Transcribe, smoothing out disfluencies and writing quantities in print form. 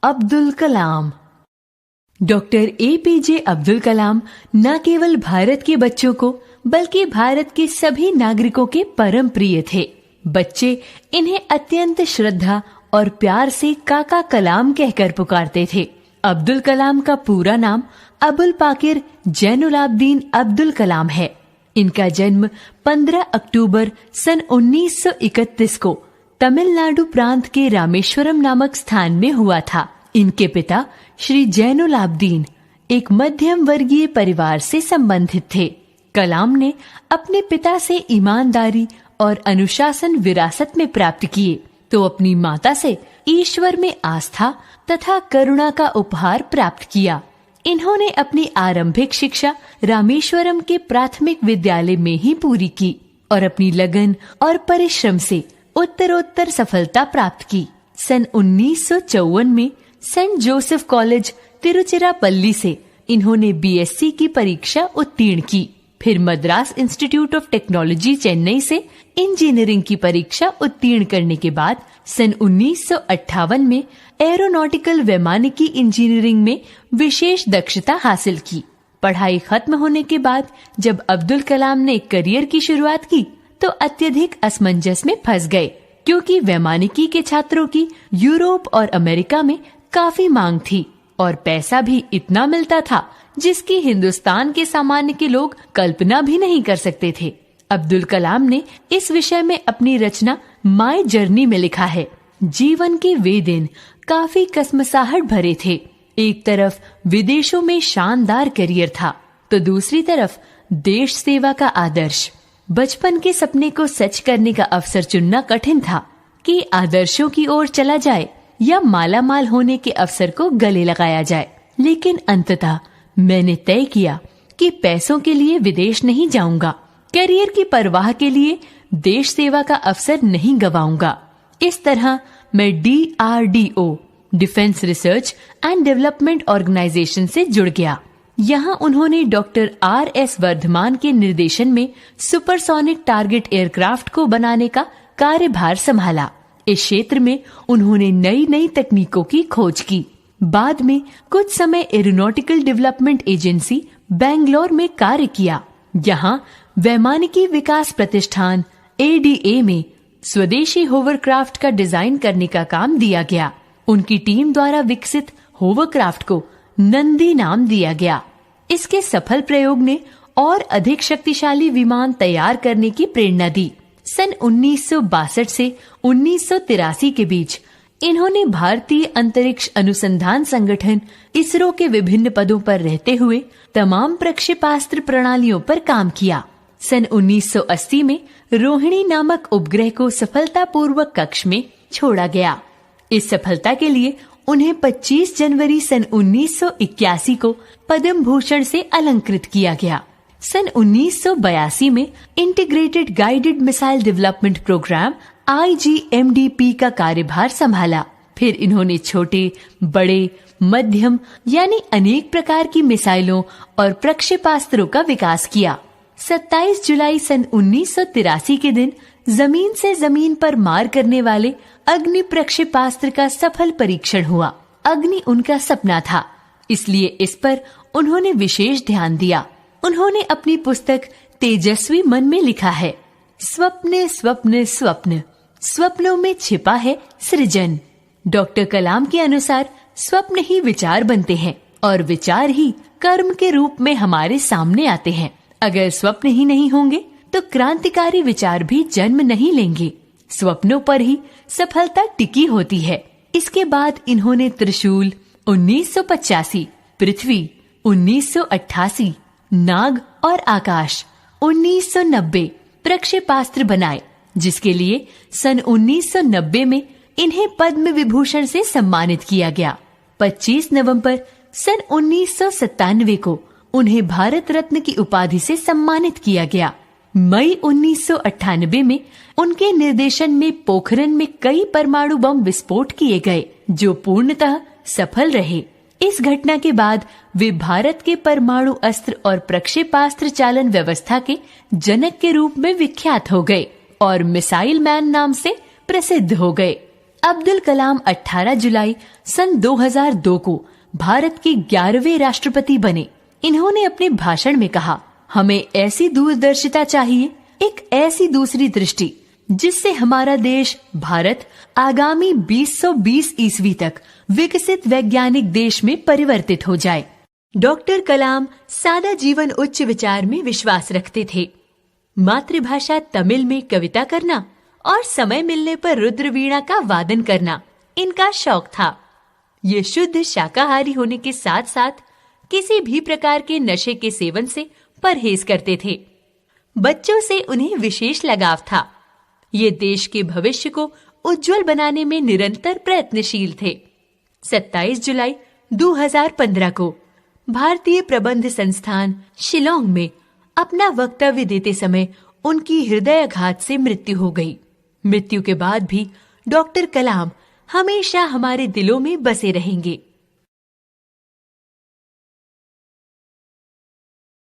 Abdul Kalam. Doctor APJ Abdul Kalam न केवल भारत के बच्चों को बल्कि भारत के सभी नागरिकों के परम प्रिय थे। बच्चे इन्हें अत्यंत श्रद्धा और प्यार से काका कलाम कहकर पुकारते थे। अब्दुल कलाम का पूरा नाम अबुल पाकिर जैनुलाब्दीन अब्दुल कलाम है। इनका जन्म 15 अक्टूबर सन 1931 को तमिलनाडु प्रांत के रामेश्वरम नामक स्थान में हुआ था। इनके पिता श्री जैनुलाब्दीन एक मध्यम वर्गीय परिवार से संबंधित थे। कलाम ने अपने पिता से ईमानदारी और अनुशासन विरासत में प्राप्त किए, तो अपनी माता से ईश्वर में आस्था तथा करुणा का उपहार प्राप्त किया। इन्होंने अपनी आरंभिक शिक्षा रामेश्वरम के प्राथमिक विद्यालय में ही पूरी की और अपनी लगन और परिश्रम से उत्तरोत्तर सफलता प्राप्त की। सन 1954 में सेंट जोसेफ कॉलेज तिरुचिरापल्ली से इन्होंने BSc की परीक्षा उत्तीर्ण की। फिर Madras institute of technology Chennai से इंजीनियरिंग की परीक्षा उत्तीर्ण करने के बाद सन 1958 में एरोनॉटिकल वैमानिकी इंजीनियरिंग में विशेष दक्षता हासिल की। पढ़ाई खत्म होने के बाद जब अब्दुल कलाम ने करियर की शुरुआत की तो अत्यधिक असमंजस में फंस गए, क्योंकि वैमानिकी के छात्रों की यूरोप और अमेरिका में काफी मांग थी और पैसा भी इतना मिलता था जिसकी हिंदुस्तान के सामान्य के लोग कल्पना भी नहीं कर सकते थे। अब्दुल कलाम ने इस विषय में अपनी रचना माय जर्नी में लिखा है, जीवन के वे दिन काफी कसमसाहट भरे थे। एक तरफ विदेशों में शानदार करियर था तो दूसरी तरफ देश सेवा का आदर्श। बचपन के सपने को सच करने का अवसर चुनना कठिन था कि आदर्शों की ओर चला जाए या मालामाल होने के अवसर को गले लगाया जाए। लेकिन अंततः मैंने तय किया कि पैसों के लिए विदेश नहीं जाऊंगा, करियर की परवाह के लिए देश सेवा का अवसर नहीं गवाऊंगा। इस तरह मैं DRDO defence research and development organisation से जुड़ गया। यहाँ उन्होंने डॉक्टर RS वर्धमान के निर्देशन में सुपरसोनिक टारगेट एयरक्राफ्ट को बनाने का कार्यभार संभाला। इस क्षेत्र में उन्होंने नई नई तकनीकों की खोज की। बाद में कुछ समय एरोनॉटिकल डेवलपमेंट एजेंसी बेंगलोर में कार्य किया। यहाँ वैमानिकी विकास प्रतिष्ठान ADA में स्वदेशी होवरक्राफ्ट का डिजाइन करने का काम दिया गया। उनकी टीम द्वारा विकसित होवरक्राफ्ट को नंदी नाम दिया गया। इसके सफल प्रयोग ने और अधिक शक्तिशाली विमान तैयार करने की प्रेरणा दी। सन 1962 से 1983 के बीच इन्होंने भारतीय अंतरिक्ष अनुसंधान संगठन ISRO के विभिन्न पदों पर रहते हुए तमाम प्रक्षेपास्त्र प्रणालियों पर काम किया। सन 1980 में रोहिणी नामक उपग्रह को सफलतापूर्वक कक्ष में छोड़ा गया। इस सफलता के लिए उन्हें 25 जनवरी सन 1981 को पद्म भूषण से अलंकृत किया गया। सन 1982 में integrated guided missile development programme IGMDP का कार्यभार संभाला। फिर इन्होंने छोटे, बड़े, मध्यम यानी अनेक प्रकार की मिसाइलों और प्रक्षेपास्त्रों का विकास किया। 27 जुलाई सन 1983 के दिन जमीन से जमीन पर मार करने वाले अग्नि प्रक्षेपास्त्र का सफल परीक्षण हुआ। अग्नि उनका सपना था, इसलिए इस पर उन्होंने विशेष ध्यान दिया। उन्होंने अपनी पुस्तक तेजस्वी मन में लिखा है, स्वप्न स्वप्न स्वप्न, स्वप्नों में छिपा है सृजन। डॉक्टर कलाम के अनुसार स्वप्न ही विचार बनते हैं और विचार ही कर्म के रूप में हमारे सामने आते हैं। अगर स्वप्न ही नहीं होंगे तो क्रांतिकारी विचार भी जन्म नहीं लेंगे। स्वप्नों पर ही सफलता टिकी होती है। इसके बाद इन्होंने त्रिशूल 1985, पृथ्वी 1988, नाग और आकाश 1990 प्रक्षेपास्त्र बनाए, जिसके लिए सन 1990 में इन्हें पद्म विभूषण से सम्मानित किया गया। 25 नवंबर सन 1997 को उन्हें भारत रत्न की उपाधि से सम्मानित किया गया। मई 1998 में उनके निर्देशन में पोखरण में कई परमाणु बम विस्फोट किए गए, जो पूर्णतः सफल रहे। इस घटना के बाद वे भारत के परमाणु अस्त्र और प्रक्षेपास्त्र चालन व्यवस्था के जनक के रूप में विख्यात हो गए और मिसाइल मैन नाम से प्रसिद्ध हो गए। अब्दुल कलाम 18 जुलाई सन 2002 को भारत के 11वें राष्ट्रपति बने। इन्होंने अपने भाषण में कहा, हमें ऐसी दूरदर्शिता चाहिए, एक ऐसी दूसरी दृष्टि जिससे हमारा देश भारत आगामी 2020 ईस्वी तक विकसित वैज्ञानिक देश में परिवर्तित हो जाए। डॉक्टर कलाम सादा जीवन उच्च विचार में विश्वास रखते थे। मातृभाषा तमिल में कविता करना और समय मिलने पर रुद्रवीणा का वादन करना इनका शौक था। ये शुद्ध शाकाहारी होने के साथ साथ किसी भी प्रकार के नशे के सेवन से परहेज करते थे। बच्चों से उन्हें विशेष लगाव था। ये देश के भविष्य को उज्जवल बनाने में निरंतर प्रयत्नशील थे। 27 जुलाई 2015 को भारतीय प्रबंध संस्थान शिलोंग में अपना वक्तव्य देते समय उनकी हृदयाघात से मृत्यु हो गई। मृत्यु के बाद भी डॉक्टर कलाम हमेशा हमारे दिलों में बसे रहेंगे।